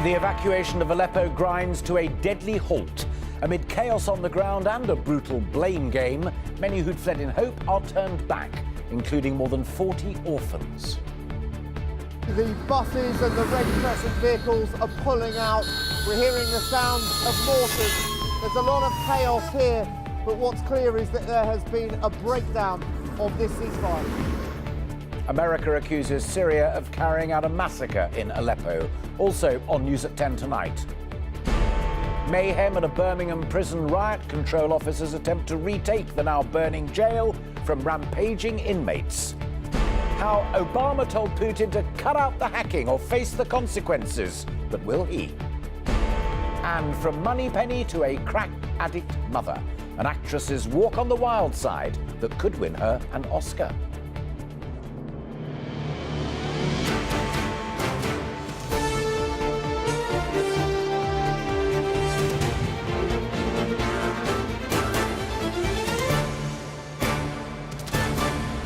The evacuation of Aleppo grinds to a deadly halt. Amid chaos on the ground and a brutal blame game, many who'd fled in hope are turned back, including more than 40 orphans. The buses and the Red Crescent vehicles are pulling out. We're hearing the sounds of mortars. There's a lot of chaos here, but what's clear is that there has been a breakdown of this ceasefire. America accuses Syria of carrying out a massacre in Aleppo. Also on News at 10 tonight. Mayhem at a Birmingham prison. Riot control officers attempt to retake the now burning jail from rampaging inmates. How Obama told Putin to cut out the hacking or face the consequences. But will he? And from Moneypenny to a crack addict mother, an actress's walk on the wild side that could win her an Oscar.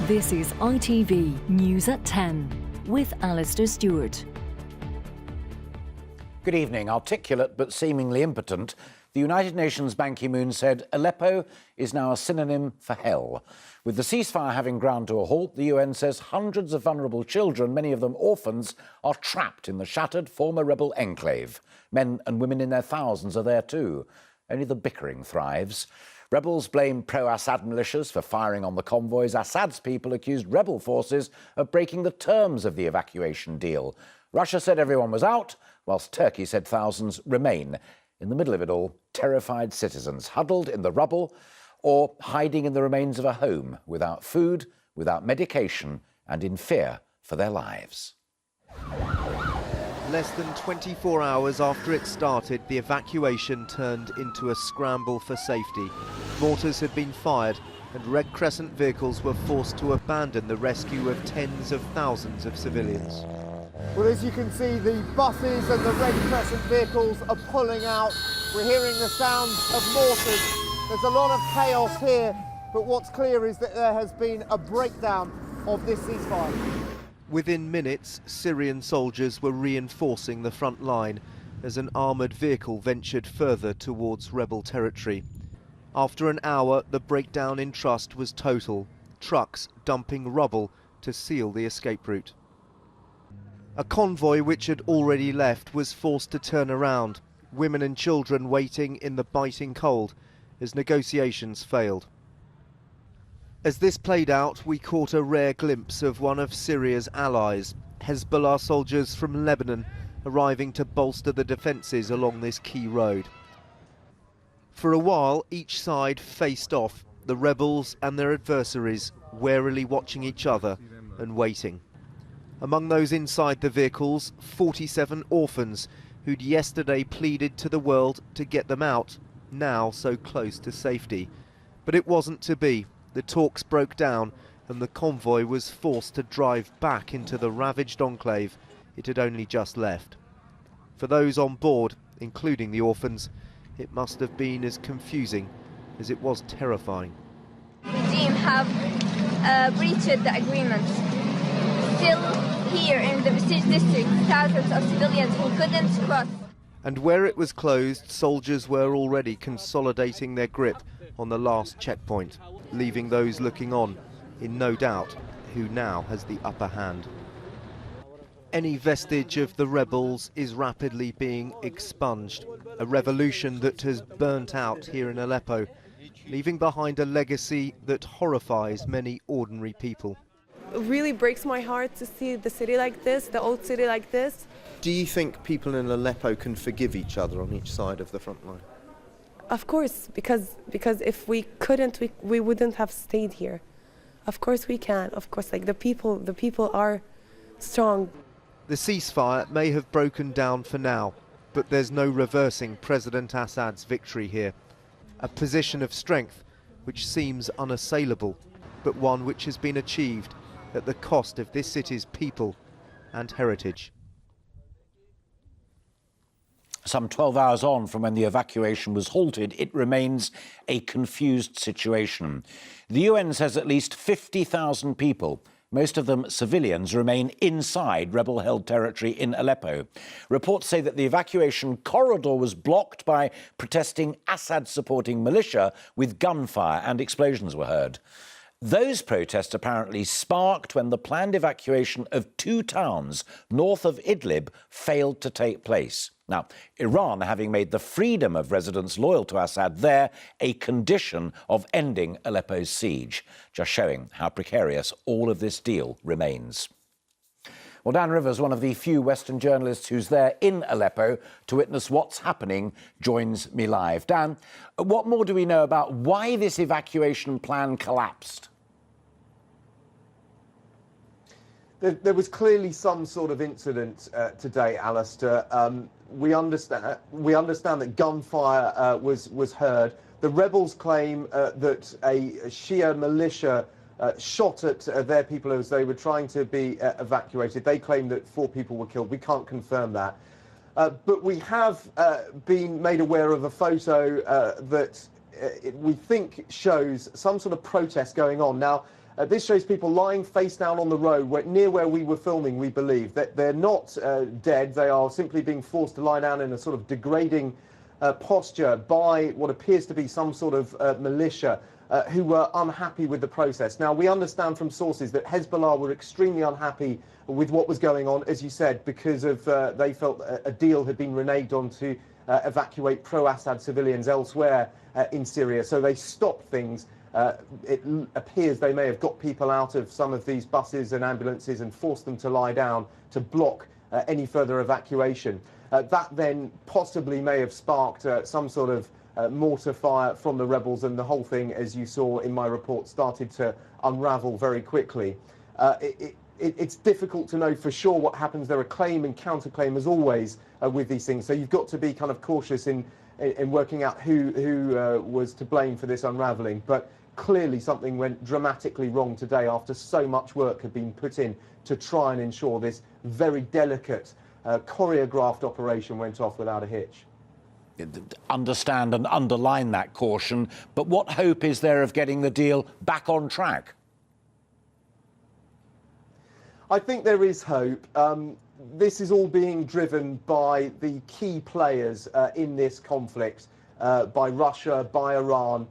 This is ITV News at 10 with Alistair Stewart. Good evening. Articulate but seemingly impotent, the United Nations Ban Ki-moon said Aleppo is now a synonym for hell. With the ceasefire having ground to a halt, the UN says hundreds of vulnerable children, many of them orphans, are trapped in the shattered former rebel enclave. Men and women in their thousands are there too. Only the bickering thrives. Rebels blame pro-Assad militias for firing on the convoys. Assad's people accused rebel forces of breaking the terms of the evacuation deal. Russia said everyone was out, whilst Turkey said thousands remain. In the middle of it all, terrified citizens huddled in the rubble or hiding in the remains of a home, without food, without medication, and in fear for their lives. Less than 24 hours after it started, the evacuation turned into a scramble for safety. Mortars had been fired and Red Crescent vehicles were forced to abandon the rescue of tens of thousands of civilians. Well, as you can see, the buses and the Red Crescent vehicles are pulling out. We're hearing the sounds of mortars. There's a lot of chaos here, but what's clear is that there has been a breakdown of this ceasefire. Within minutes, Syrian soldiers were reinforcing the front line as an armoured vehicle ventured further towards rebel territory. After an hour, the breakdown in trust was total, trucks dumping rubble to seal the escape route. A convoy which had already left was forced to turn around, women and children waiting in the biting cold as negotiations failed. As this played out, we caught a rare glimpse of one of Syria's allies, Hezbollah soldiers from Lebanon, arriving to bolster the defences along this key road. For a while, each side faced off, the rebels and their adversaries warily watching each other and waiting. Among those inside the vehicles, 47 orphans who'd yesterday pleaded to the world to get them out, now so close to safety. But it wasn't to be. The talks broke down and the convoy was forced to drive back into the ravaged enclave it had only just left. For those on board, including the orphans, it must have been as confusing as it was terrifying. The regime have breached the agreement. Still here in the besieged district, thousands of civilians who couldn't cross. And where it was closed, soldiers were already consolidating their grip on the last checkpoint, leaving those looking on in no doubt who now has the upper hand. Any vestige of the rebels is rapidly being expunged, a revolution that has burnt out here in Aleppo, leaving behind a legacy that horrifies many ordinary people. It really breaks my heart to see the city like this, the old city like this. Do you think people in Aleppo can forgive each other on each side of the front line? Of course, because if we couldn't, we wouldn't have stayed here. Of course we can. Of course, like the people are strong. The ceasefire may have broken down for now, but there's no reversing President Assad's victory here. A position of strength which seems unassailable, but one which has been achieved at the cost of this city's people and heritage. Some 12 hours on from when the evacuation was halted, it remains a confused situation. The UN says at least 50,000 people Most of them civilians remain inside rebel-held territory in Aleppo. Reports say that the evacuation corridor was blocked by protesting Assad-supporting militia with gunfire and explosions were heard. Those protests apparently sparked when the planned evacuation of 2 towns north of Idlib failed to take place. Now, Iran having made the freedom of residents loyal to Assad there a condition of ending Aleppo's siege, just showing how precarious all of this deal remains. Well, Dan Rivers, one of the few Western journalists who's there in Aleppo to witness what's happening, joins me live. Dan, what more do we know about why this evacuation plan collapsed? There was clearly some sort of incident today, Alistair. We understand that gunfire was heard. The rebels claim that a Shia militia shot at their people as they were trying to be evacuated. They claim that 4 people were killed. We can't confirm that. But we have been made aware of a photo that we think shows some sort of protest going on. Now, this shows people lying face down on the road near where we were filming, we believe. That they're not dead. They are simply being forced to lie down in a sort of degrading posture by what appears to be some sort of militia who were unhappy with the process. Now, we understand from sources that Hezbollah were extremely unhappy with what was going on, as you said, because of they felt a deal had been reneged on to evacuate pro-Assad civilians elsewhere in Syria. So they stopped things. It appears they may have got people out of some of these buses and ambulances and forced them to lie down to block any further evacuation. That then possibly may have sparked some sort of mortar fire from the rebels, and the whole thing, as you saw in my report, started to unravel very quickly. It's difficult to know for sure what happens. There are claim and counterclaim, as always, with these things. So you've got to be kind of cautious in working out who was to blame for this unraveling. But clearly something went dramatically wrong today after so much work had been put in to try and ensure this very delicate, choreographed operation went off without a hitch. Understand and underline that caution, but what hope is there of getting the deal back on track? I think there is hope. This is all being driven by the key players in this conflict, by Russia, by Iran,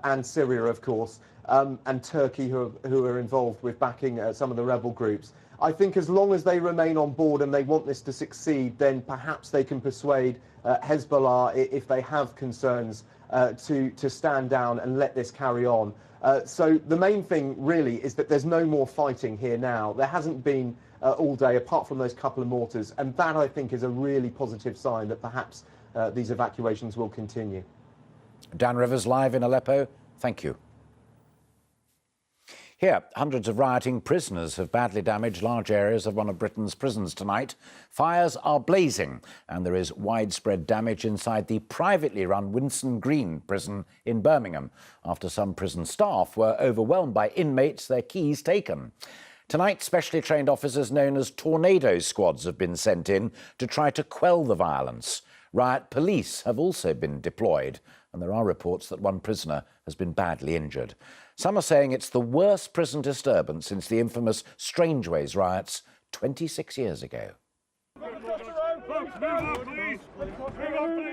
and Syria, of course, and Turkey, who are involved with backing some of the rebel groups. I think as long as they remain on board and they want this to succeed, then perhaps they can persuade Hezbollah, if they have concerns, to stand down and let this carry on. So the main thing really is that there's no more fighting here now. There hasn't been all day, apart from those couple of mortars, and that, I think, is a really positive sign that perhaps these evacuations will continue. Dan Rivers, live in Aleppo, thank you. Here, hundreds of rioting prisoners have badly damaged large areas of one of Britain's prisons tonight. Fires are blazing and there is widespread damage inside the privately run Winson Green prison in Birmingham after some prison staff were overwhelmed by inmates, their keys taken. Tonight, specially trained officers known as tornado squads have been sent in to try to quell the violence. Riot police have also been deployed, and there are reports that one prisoner has been badly injured. Some are saying it's the worst prison disturbance since the infamous Strangeways riots 26 years ago.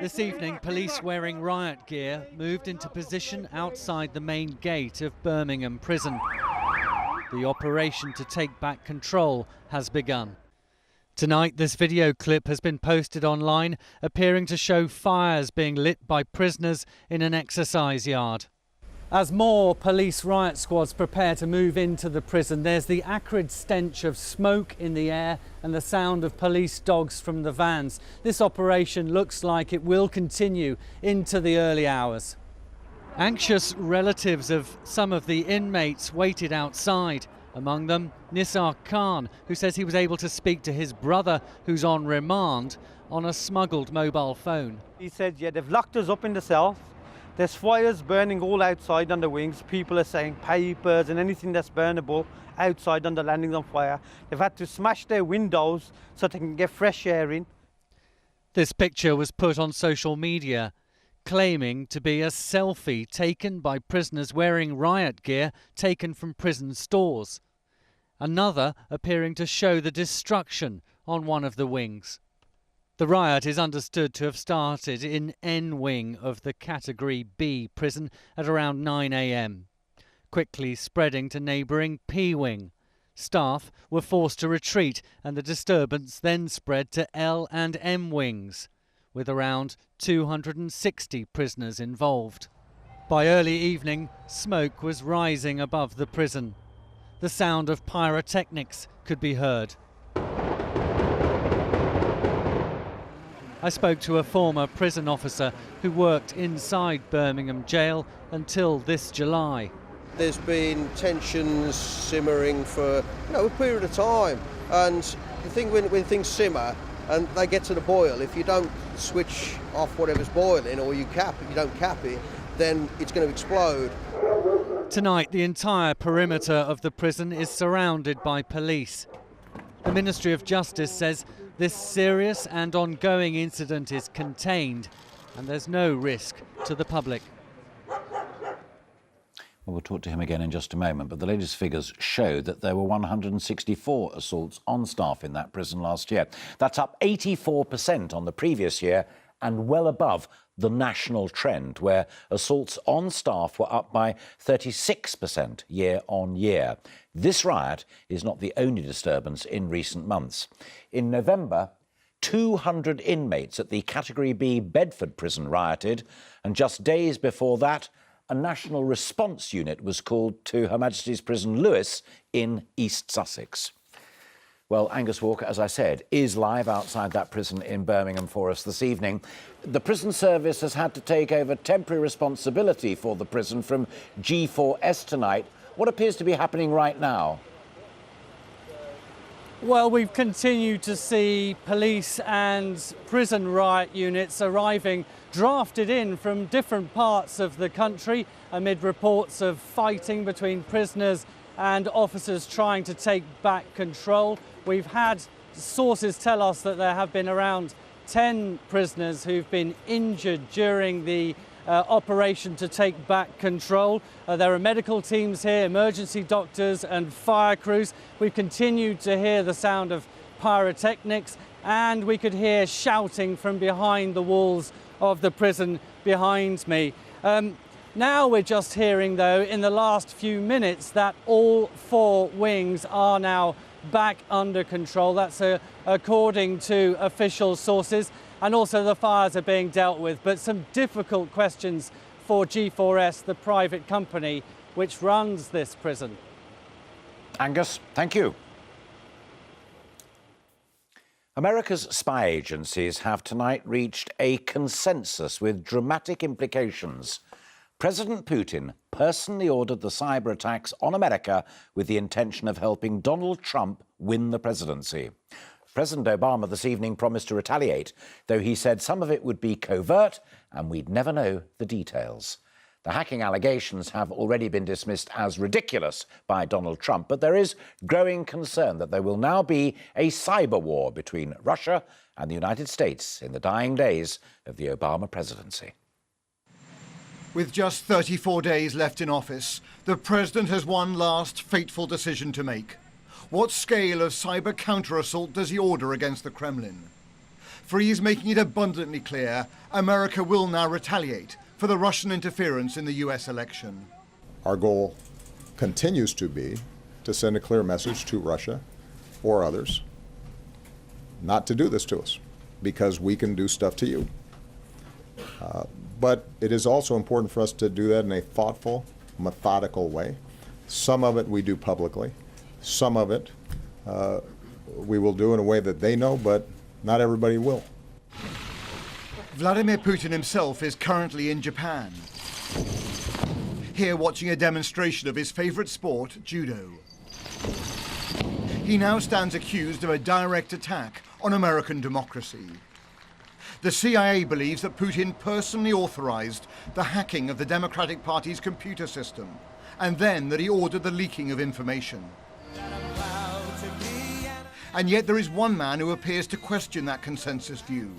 This evening, police wearing riot gear moved into position outside the main gate of Birmingham Prison. The operation to take back control has begun. Tonight, this video clip has been posted online, appearing to show fires being lit by prisoners in an exercise yard. As more police riot squads prepare to move into the prison, there's the acrid stench of smoke in the air and the sound of police dogs from the vans. This operation looks like it will continue into the early hours. Anxious relatives of some of the inmates waited outside. Among them, Nisar Khan, who says he was able to speak to his brother, who's on remand, on a smuggled mobile phone. He said, yeah, they've locked us up in the cell. There's fires burning all outside on the wings. People are saying papers and anything that's burnable outside on the landings on fire. They've had to smash their windows so they can get fresh air in. This picture was put on social media, claiming to be a selfie taken by prisoners wearing riot gear taken from prison stores. another appearing to show the destruction on one of the wings. The riot is understood to have started in N wing of the Category B prison at around 9 a.m, quickly spreading to neighbouring P wing. Staff were forced to retreat, and the disturbance then spread to L and M wings, with around 260 prisoners involved. By early evening, smoke was rising above the prison. The sound of pyrotechnics could be heard. I spoke to a former prison officer who worked inside Birmingham jail until this July. There's been tensions simmering for a period of time, and the thing when things simmer and they get to the boil, if you don't switch off whatever's boiling or you don't cap it, then it's going to explode. Tonight, the entire perimeter of the prison is surrounded by police. The Ministry of Justice says this serious and ongoing incident is contained and there's no risk to the public. Well, we'll talk to him again in just a moment, but the latest figures show that there were 164 assaults on staff in that prison last year. That's up 84% on the previous year and well above the national trend, where assaults on staff were up by 36% year on year. This riot is not the only disturbance in recent months. In November, 200 inmates at the Category B Bedford prison rioted, and just days before that, a national response unit was called to Her Majesty's Prison Lewes in East Sussex. Well, Angus Walker, as I said, is live outside that prison in Birmingham for us this evening. The prison service has had to take over temporary responsibility for the prison from G4S tonight. What appears to be happening right now? Well, we've continued to see police and prison riot units arriving, drafted in from different parts of the country amid reports of fighting between prisoners and officers trying to take back control. We've had sources tell us that there have been around 10 prisoners who've been injured during the operation to take back control. There are medical teams here, emergency doctors and fire crews. We've continued to hear the sound of pyrotechnics, and we could hear shouting from behind the walls of the prison behind me. Now we're just hearing, though, in the last few minutes that all 4 wings are now back under control. That's according to official sources. And also the fires are being dealt with. But some difficult questions for G4S, the private company which runs this prison. Angus, thank you. America's spy agencies have tonight reached a consensus with dramatic implications. President Putin personally ordered the cyber attacks on America with the intention of helping Donald Trump win the presidency. President Obama this evening promised to retaliate, though he said some of it would be covert and we'd never know the details. The hacking allegations have already been dismissed as ridiculous by Donald Trump, but there is growing concern that there will now be a cyber war between Russia and the United States in the dying days of the Obama presidency. With just 34 days left in office, the president has one last fateful decision to make. What scale of cyber counter-assault does he order against the Kremlin? For he is making it abundantly clear America will now retaliate for the Russian interference in the US election. Our goal continues to be to send a clear message to Russia or others not to do this to us, because we can do stuff to you. But it is also important for us to do that in a thoughtful, methodical way. Some of it we do publicly. Some of it we will do in a way that they know, but not everybody will. Vladimir Putin himself is currently in Japan, here watching a demonstration of his favorite sport, judo. He now stands accused of a direct attack on American democracy. The CIA believes that Putin personally authorized the hacking of the Democratic Party's computer system, and then that he ordered the leaking of information. And yet there is one man who appears to question that consensus view.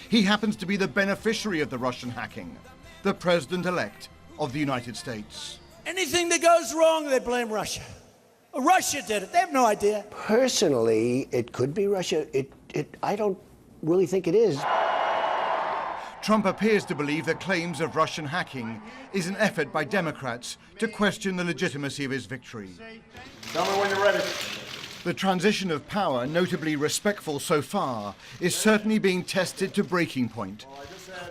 He happens to be the beneficiary of the Russian hacking, the president-elect of the United States. Anything that goes wrong, they blame Russia. Russia did it. They have no idea. Personally, it could be Russia. I don't really think it is. Trump appears to believe that claims of Russian hacking is an effort by Democrats to question the legitimacy of his victory. Tell me when you're ready. The transition of power, notably respectful so far, is certainly being tested to breaking point.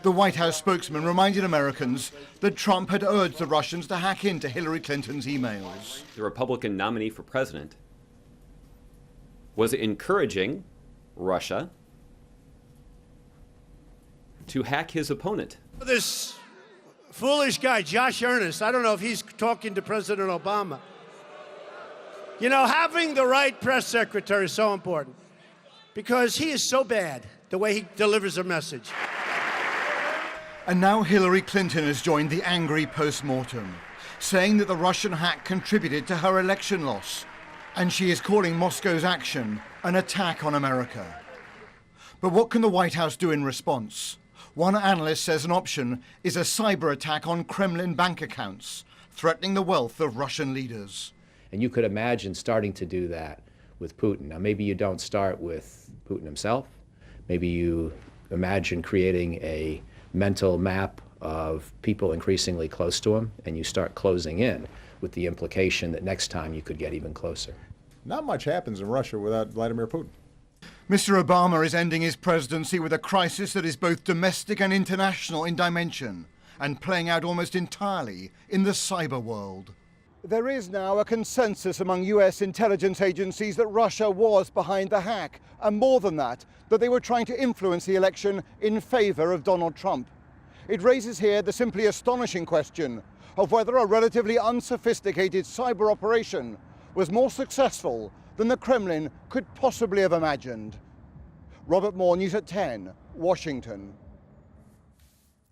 The White House spokesman reminded Americans that Trump had urged the Russians to hack into Hillary Clinton's emails. The Republican nominee for president was encouraging Russia to hack his opponent. This foolish guy, Josh Earnest, I don't know if he's talking to President Obama. You know, having the right press secretary is so important because he is so bad the way he delivers a message. And now Hillary Clinton has joined the angry post-mortem, saying that the Russian hack contributed to her election loss, and she is calling Moscow's action an attack on America. But what can the White House do in response? One analyst says an option is a cyber attack on Kremlin bank accounts, threatening the wealth of Russian leaders. And you could imagine starting to do that with Putin. Now, maybe you don't start with Putin himself. Maybe you imagine creating a mental map of people increasingly close to him, and you start closing in with the implication that next time you could get even closer. Not much happens in Russia without Vladimir Putin. Mr. Obama is ending his presidency with a crisis that is both domestic and international in dimension, and playing out almost entirely in the cyber world. There is now a consensus among US intelligence agencies that Russia was behind the hack, and more than that they were trying to influence the election in favor of Donald Trump. It raises here the simply astonishing question of whether a relatively unsophisticated cyber operation was more successful than the Kremlin could possibly have imagined. Robert Moore, News at 10, Washington.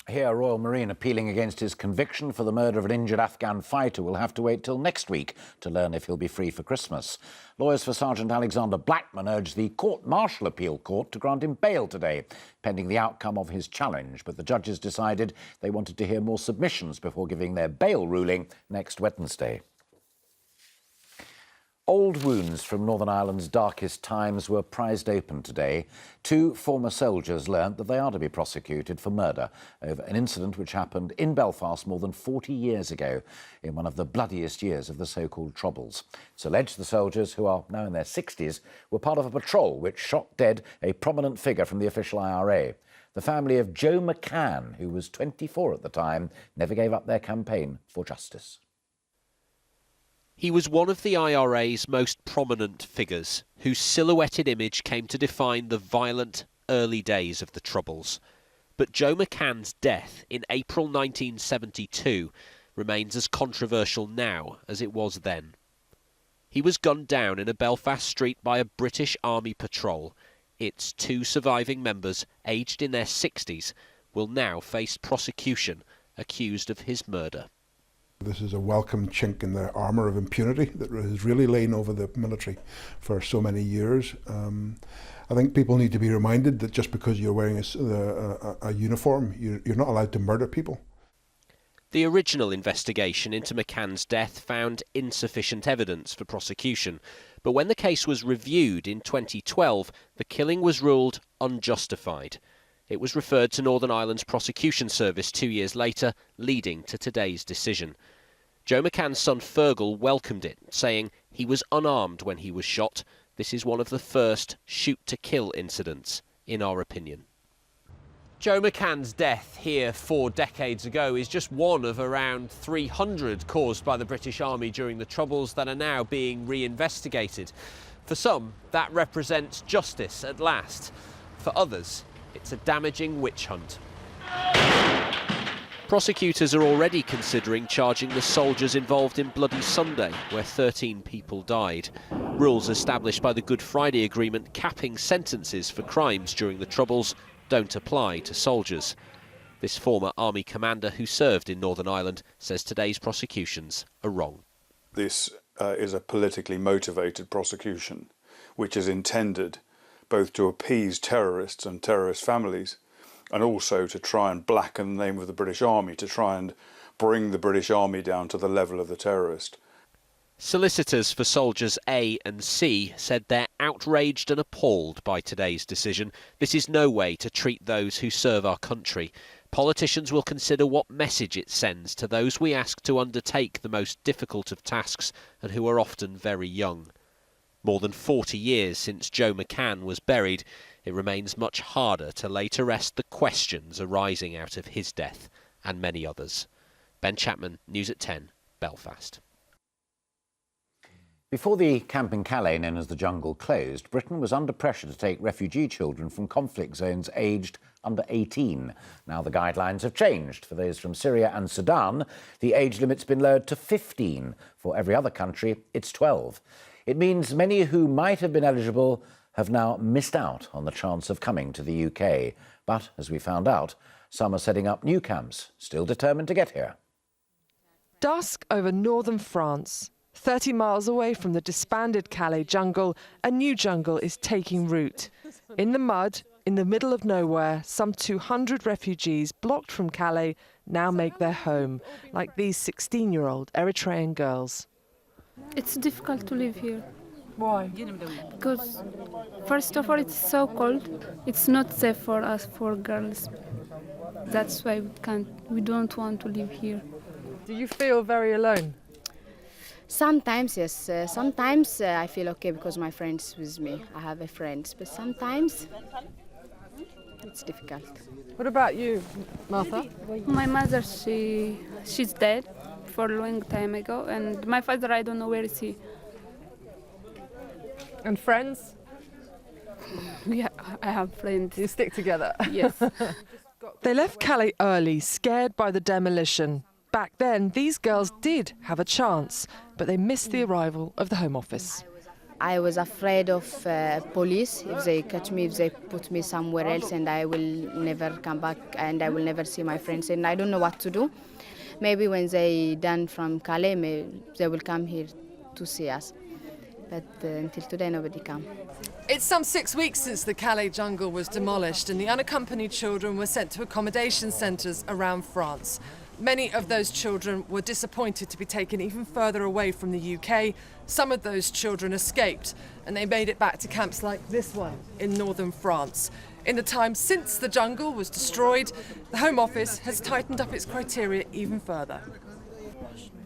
Here, Royal Marine appealing against his conviction for the murder of an injured Afghan fighter will have to wait till next week to learn if he'll be free for Christmas. Lawyers for Sergeant Alexander Blackman urged the Court-Martial Appeal Court to grant him bail today, pending the outcome of his challenge. But the judges decided they wanted to hear more submissions before giving their bail ruling next Wednesday. Old wounds from Northern Ireland's darkest times were prized open today. Two former soldiers learnt that they are to be prosecuted for murder over an incident which happened in Belfast more than 40 years ago, in one of the bloodiest years of the so-called Troubles. It's alleged the soldiers, who are now in their 60s, were part of a patrol which shot dead a prominent figure from the official IRA. The family of Joe McCann, who was 24 at the time, never gave up their campaign for justice. He was one of the IRA's most prominent figures, whose silhouetted image came to define the violent early days of the Troubles. But Joe McCann's death in April 1972 remains as controversial now as it was then. He was gunned down in a Belfast street by a British Army patrol. Its two surviving members, aged in their 60s, will now face prosecution accused of his murder. This is a welcome chink in the armour of impunity that has really lain over the military for so many years. I think people need to be reminded that just because you're wearing a uniform, you're not allowed to murder people. The original investigation into McCann's death found insufficient evidence for prosecution, but when the case was reviewed in 2012, the killing was ruled unjustified. It was referred to Northern Ireland's prosecution service 2 years later, leading to today's decision. Joe McCann's son Fergal welcomed it, saying he was unarmed when he was shot. This is one of the first shoot-to-kill incidents, in our opinion. Joe McCann's death here 4 decades ago is just one of around 300 caused by the British Army during the Troubles that are now being reinvestigated. For some, that represents justice at last. For others, it's a damaging witch hunt. Prosecutors are already considering charging the soldiers involved in Bloody Sunday, where 13 people died. Rules established by the Good Friday Agreement capping sentences for crimes during the Troubles don't apply to soldiers. This former army commander who served in Northern Ireland says today's prosecutions are wrong. This is a politically motivated prosecution, which is intended both to appease terrorists and terrorist families, and also to try and blacken the name of the British Army, to try and bring the British Army down to the level of the terrorist. Solicitors for soldiers A and C said they're outraged and appalled by today's decision. This is no way to treat those who serve our country. Politicians will consider what message it sends to those we ask to undertake the most difficult of tasks and who are often very young. More than 40 years since Joe McCann was buried, it remains much harder to lay to rest the questions arising out of his death and many others. Ben Chapman, News at 10, Belfast. Before the camp in Calais, known as the Jungle, closed, Britain was under pressure to take refugee children from conflict zones aged under 18. Now the guidelines have changed. For those from Syria and Sudan, the age limit's been lowered to 15. For every other country, it's 12. It means many who might have been eligible have now missed out on the chance of coming to the UK. But, as we found out, some are setting up new camps, still determined to get here. Dusk over northern France. 30 miles away from the disbanded Calais jungle, a new jungle is taking root. In the mud, in the middle of nowhere, some 200 refugees blocked from Calais now make their home, like these 16-year-old Eritrean girls. It's difficult to live here. Why? Because, first of all, it's so cold. It's not safe for us, for girls. That's why we don't want to live here. Do you feel very alone? Sometimes, yes. Sometimes I feel okay because my friends with me. I have a friend, but sometimes it's difficult. What about you, Martha? My mother, she's dead for a long time ago, and my father, I don't know where is he. And friends? Yeah, I have friends. You stick together? Yes. They left Calais early, scared by the demolition. Back then, these girls did have a chance, but they missed the arrival of the Home Office. I was afraid of police. If they catch me, if they put me somewhere else, and I will never come back, and I will never see my friends, and I don't know what to do. Maybe when they done from Calais, maybe they will come here to see us. But until today, nobody come. It's some 6 weeks since the Calais jungle was demolished, and the unaccompanied children were sent to accommodation centres around France. Many of those children were disappointed to be taken even further away from the UK. Some of those children escaped, and they made it back to camps like this one in northern France. In the time since the jungle was destroyed, the Home Office has tightened up its criteria even further.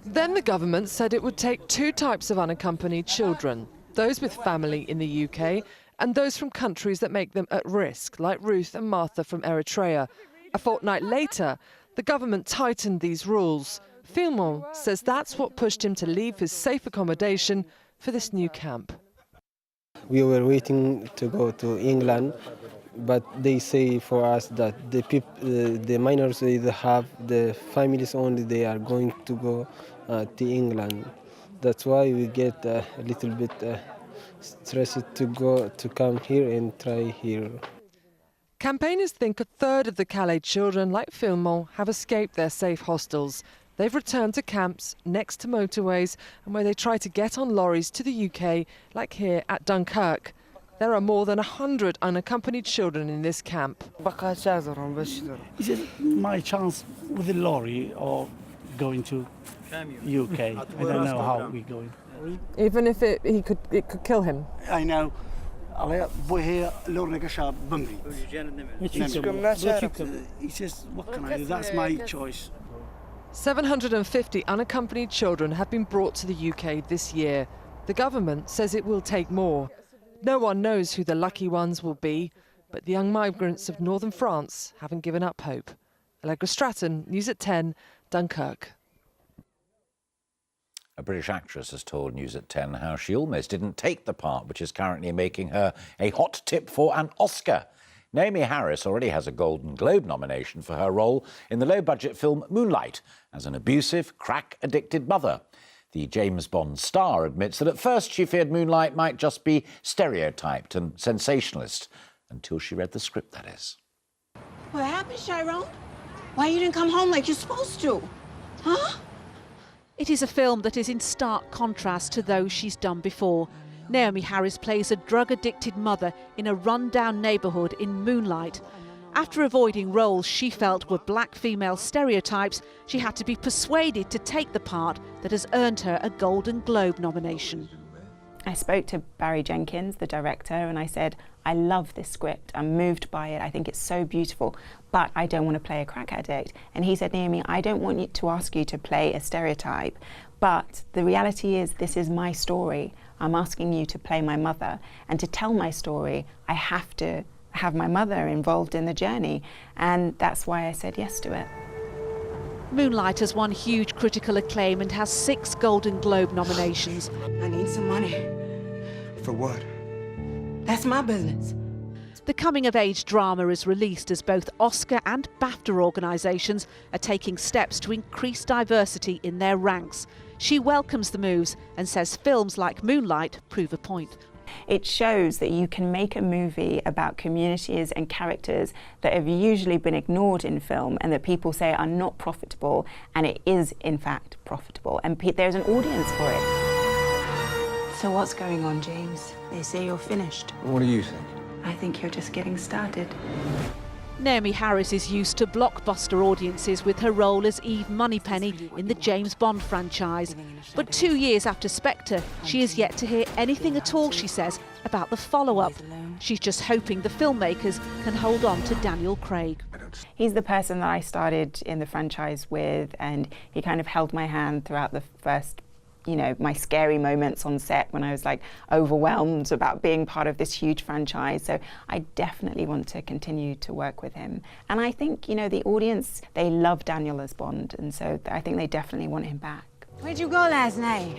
Then the government said it would take two types of unaccompanied children, those with family in the UK and those from countries that make them at risk, like Ruth and Martha from Eritrea. A fortnight later, the government tightened these rules. Filmon says that's what pushed him to leave his safe accommodation for this new camp. We were waiting to go to England, but they say for us that the minors they have the families only, they are going to go to England. That's why we get a little bit stressed to come here and try here. Campaigners think a third of the Calais children, like Filmon, have escaped their safe hostels. They've returned to camps next to motorways and where they try to get on lorries to the UK, like here at Dunkirk. There are more than 100 unaccompanied children in this camp. Is it my chance with the lorry or going to UK? I don't know how we're going. Even if it could kill him? I know. He says, what can I do? That's my choice. 750 unaccompanied children have been brought to the UK this year. The government says it will take more. No one knows who the lucky ones will be, but the young migrants of northern France haven't given up hope. Allegra Stratton, News at 10, Dunkirk. A British actress has told News at 10 how she almost didn't take the part, which is currently making her a hot tip for an Oscar. Naomi Harris already has a Golden Globe nomination for her role in the low-budget film Moonlight as an abusive, crack-addicted mother. The James Bond star admits that at first she feared Moonlight might just be stereotyped and sensationalist, until she read the script, that is. What happened, Chiron? Why you didn't come home like you're supposed to? Huh? It is a film that is in stark contrast to those she's done before. Naomi Harris plays a drug-addicted mother in a run-down neighbourhood in Moonlight. After avoiding roles she felt were black female stereotypes, she had to be persuaded to take the part that has earned her a Golden Globe nomination. I spoke to Barry Jenkins, the director, and I said, I love this script, I'm moved by it, I think it's so beautiful, but I don't want to play a crack addict. And he said, Naomi, I don't want you to ask you to play a stereotype, but the reality is this is my story. I'm asking you to play my mother, and to tell my story, I have to have my mother involved in the journey, and that's why I said yes to it. Moonlight has won huge critical acclaim and has 6 Golden Globe nominations. I need some money. For what? That's my business. The coming-of-age drama is released as both Oscar and BAFTA organisations are taking steps to increase diversity in their ranks. She welcomes the moves and says films like Moonlight prove a point. It shows that you can make a movie about communities and characters that have usually been ignored in film and that people say are not profitable, and it is in fact profitable, and there's an audience for it. So what's going on, James? They say you're finished. What do you think? I think you're just getting started. Naomi Harris is used to blockbuster audiences with her role as Eve Moneypenny in the James Bond franchise. But 2 years after Spectre, she is yet to hear anything at all, she says, about the follow-up. She's just hoping the filmmakers can hold on to Daniel Craig. He's the person that I started in the franchise with, and he kind of held my hand throughout the first, you know, my scary moments on set when I was like overwhelmed about being part of this huge franchise. So I definitely want to continue to work with him. And I think, you know, the audience, they love Daniel as Bond, and so I think they definitely want him back. Where'd you go last night?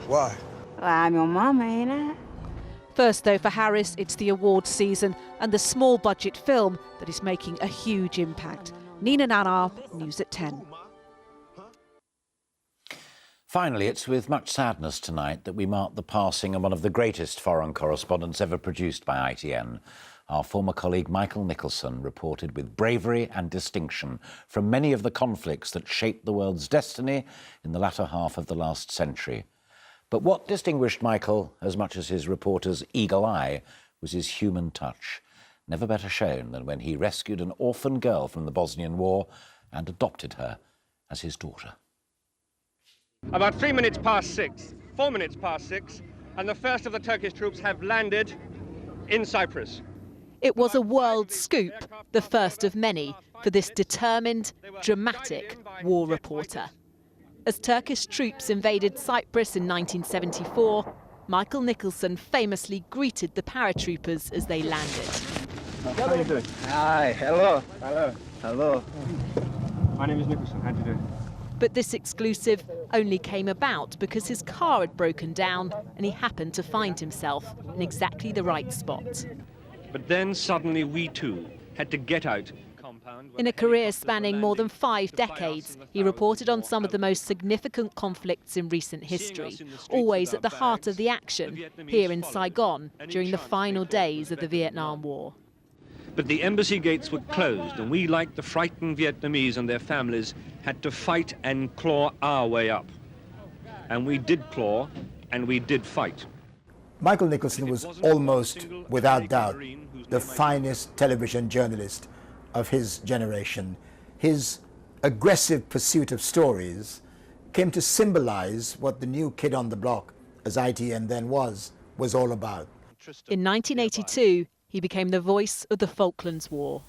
Why? Well, I'm your mama, ain't I? First, though, for Harris, it's the awards season and the small-budget film that is making a huge impact. Nina Nanar, News at 10. Finally, it's with much sadness tonight that we mark the passing of one of the greatest foreign correspondents ever produced by ITN. Our former colleague Michael Nicholson reported with bravery and distinction from many of the conflicts that shaped the world's destiny in the latter half of the last century. But what distinguished Michael as much as his reporter's eagle eye was his human touch, never better shown than when he rescued an orphan girl from the Bosnian War and adopted her as his daughter. About 3 minutes past 6, 4 minutes past 6, and the first of the Turkish troops have landed in Cyprus. It was a world scoop, the first of many, for this determined, dramatic war reporter. As Turkish troops invaded Cyprus in 1974, Michael Nicholson famously greeted the paratroopers as they landed. How are you doing? Hi, hello. Hello. Hello. My name is Nicholson. How do you do? But this exclusive only came about because his car had broken down and he happened to find himself in exactly the right spot. But then suddenly we too had to get out. In a career spanning more than 5 decades, he reported on some of the most significant conflicts in recent history, always at the heart of the action, here in Saigon during the final days of the Vietnam War. But the embassy gates were closed, and we, like the frightened Vietnamese and their families, had to fight and claw our way up. And we did claw, and we did fight. Michael Nicholson was almost, without doubt, the finest television journalist of his generation. His aggressive pursuit of stories came to symbolize what the new kid on the block, as ITN then was all about. In 1982, he became the voice of the Falklands War.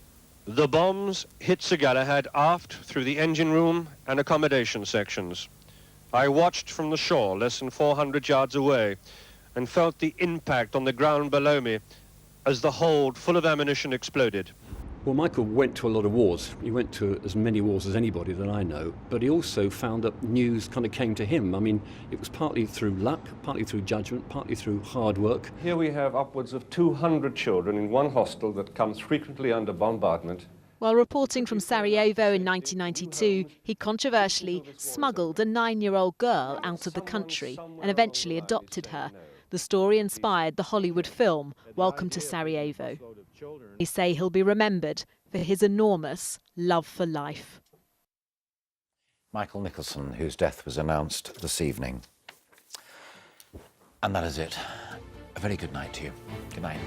The bombs hit Galahad aft through the engine room and accommodation sections. I watched from the shore less than 400 yards away and felt the impact on the ground below me as the hold full of ammunition exploded. Well, Michael went to a lot of wars. He went to as many wars as anybody that I know, but he also found that news kind of came to him. I mean, it was partly through luck, partly through judgment, partly through hard work. Here we have upwards of 200 children in one hostel that comes frequently under bombardment. While reporting from Sarajevo in 1992, he controversially smuggled a 9-year-old girl out of the country and eventually adopted her. The story inspired the Hollywood film Welcome to Sarajevo. They say he'll be remembered for his enormous love for life. Michael Nicholson, whose death was announced this evening. And that is it. A very good night to you. Good night.